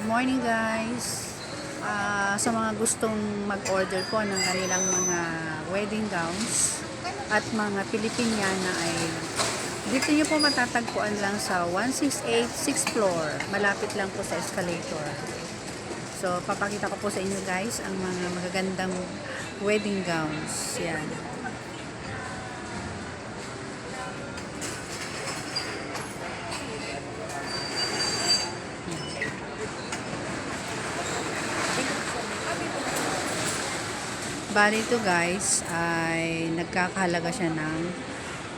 Good morning guys. Sa mga gustong mag-order po ng kanilang mga wedding gowns at mga Pilipiniana ay dito nyo po matatagpuan lang sa 168 6th floor. Malapit lang po sa escalator. So, papakita ko po sa inyo guys ang mga magagandang wedding gowns. Yan. Bali ito guys ay nagkakahalaga siya ng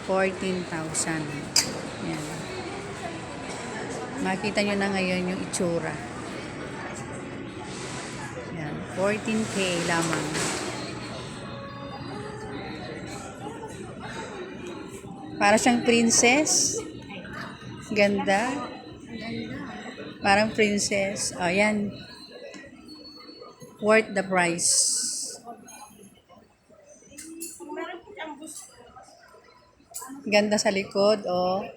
14,000. Yan. Makita nyo na ngayon yung itsura. Yan. 14K lamang. Para siyang princess. Ganda. Parang princess. O, yan. Worth the price. Ganda sa likod, oh.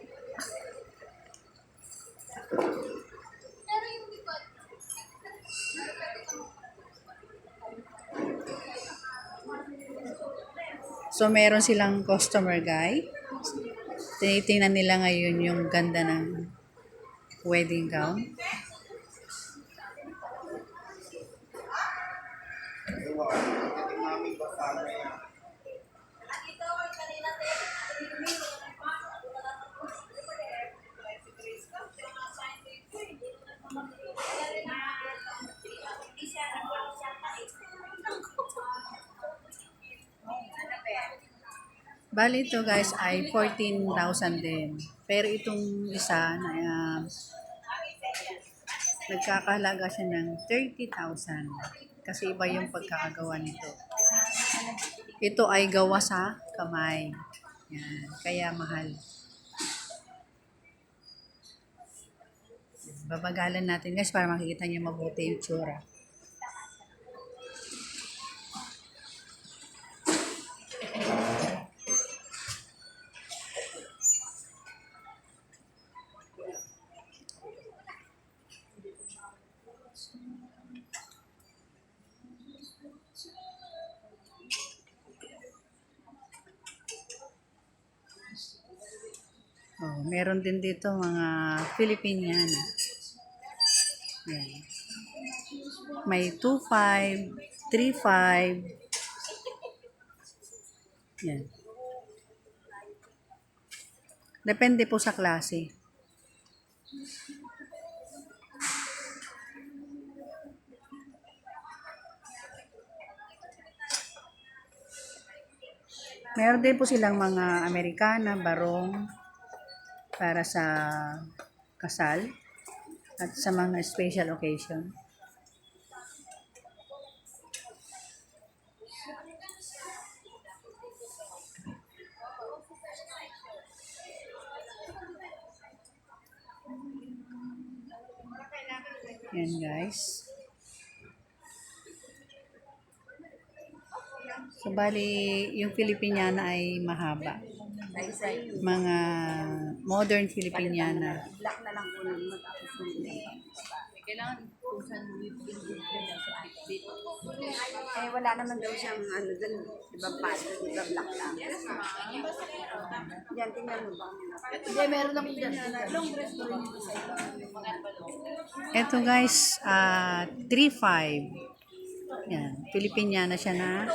So, meron silang customer guy. Tinitingnan nila ngayon yung ganda ng wedding gown. Bali ito guys ay 14,000 din. Pero itong isa na nagkakahalaga siya ng 30,000. Kasi iba yung pagkakagawa nito. Ito ay gawa sa kamay. Yan. Kaya mahal. Babagalan natin guys para makikita niyo mabuti yung tsura. Oh, meron din dito mga Filipiniana. Yan. May 2.5, 3.5. Yan. Depende po sa klase. Meron din po silang mga Amerikana, barong para sa kasal at sa mga special occasion. Yan guys. So bali, yung Filipiniana ay mahaba. Mga modern Filipiniana. Black na lang po naman matapos ng kailangan pusan dito. Eh wala naman daw siyang ano dun, di ba pattern, di ba black lang. Yan, tingnan mo ba? Hindi, meron akong dyan. Long dress ko rin dito sa ito. Ito guys, 3.5. Yan, Filipiniana siya na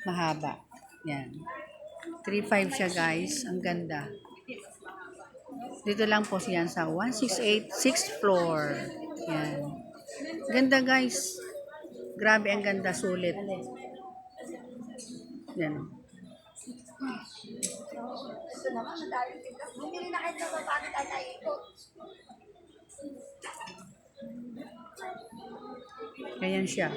mahaba. Yan. 3.5 siya guys, ang ganda. Dito lang po siya sa 168 6th floor. Yan. Ganda guys. Grabe ang ganda, sulit. Yan. Ito naman, madali tingnan. Bumili na kayo sa bakit tayo ikot. Ganyan siya.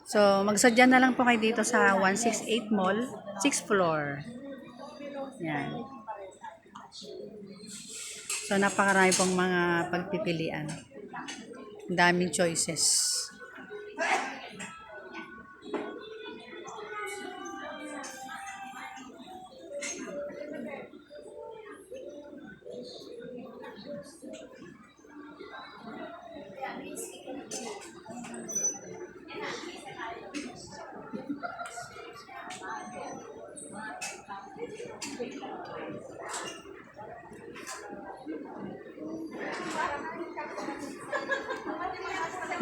So, magsadya na lang po kayo dito sa 168 Mall, 6th floor. Yan. So, napakarami pong mga pagpipilian. Ang daming choices.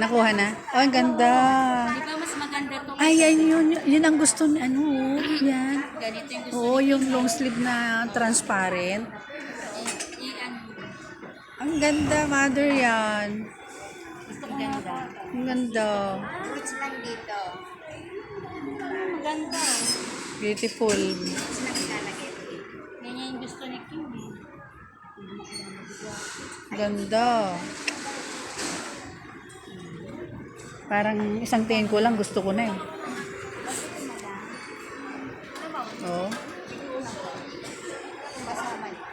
Nakuha na? Oh, ang ganda. Di ba mas maganda to? Ay, yan yun. Yun ang gusto ni ano. Yan. Ganito yung gusto Oo, yung long sleeve na transparent. i-ano. Ang ganda, mother yan. Gusto ko ganda. Ang ganda. Roots lang dito. Maganda. Beautiful. Roots lang ilalagay. Ganyan yung gusto ni Kim eh. Ganda. Parang isang tingin ko lang gusto ko na eh. Oo.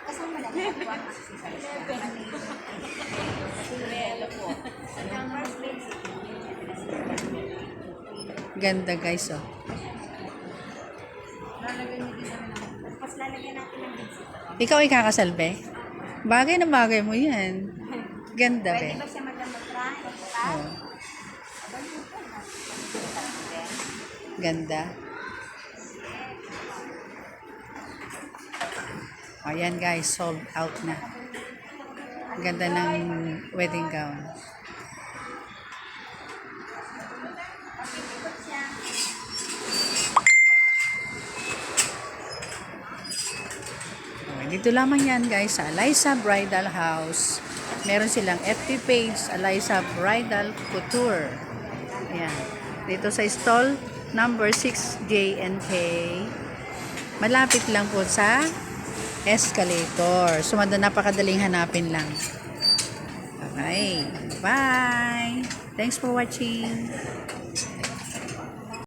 Kasama lang yung one accessories. Ganda guys oh. Tapos lalagyan natin ng bits. Ikaw ay kakasalbe? Bagay na bagay mo yan. Ganda Pwede be. ba siya magdamatra? Oo. Ganda. Ayan guys, sold out na. Ang ganda ng wedding gown. Okay, dito lamang yan guys sa Eliza Bridal House. Meron silang FB page, Eliza Bridal Couture. Ayan. Dito sa stall number 6 J&K. Malapit lang po sa escalator. So, napakadaling hanapin lang. Okay. Bye! Thanks for watching.